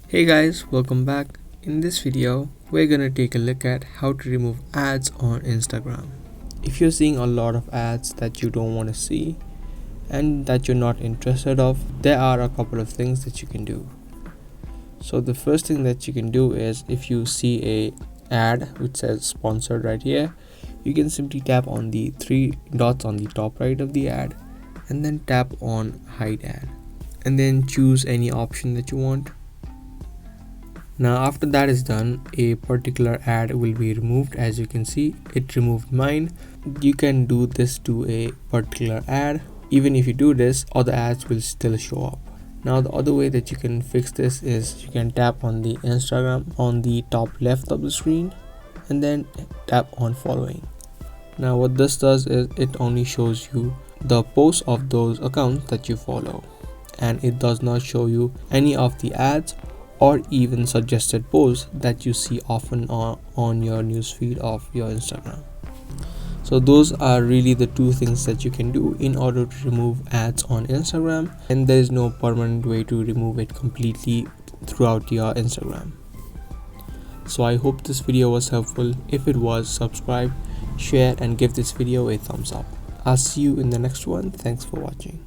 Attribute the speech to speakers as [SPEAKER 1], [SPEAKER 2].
[SPEAKER 1] Hey guys, welcome back. In this video, we're gonna take a look at how to remove ads on Instagram. If you're seeing a lot of ads that you don't want to see and that you're not interested of, there are a couple of things that you can do. So the first thing that you can do is if you see a ad which says sponsored right here, you can simply tap on the three dots on the top right of the ad and then tap on hide ad and then choose any option that you want. Now after that is done, a particular ad will be removed. As you can see, it removed mine. You can do this to a particular ad. Even if you do this, other ads will still show up. Now the other way that you can fix this is you can tap on the Instagram on the top left of the screen and then tap on following. Now what this does is it only shows you the posts of those accounts that you follow, and it does not show you any of the ads or even suggested posts that you see often on your newsfeed of your Instagram. So those are really the two things that you can do in order to remove ads on Instagram, and there is no permanent way to remove it completely throughout your Instagram. So I hope this video was helpful. If it was, subscribe, share and give this video a thumbs up. I'll see you in the next one. Thanks for watching.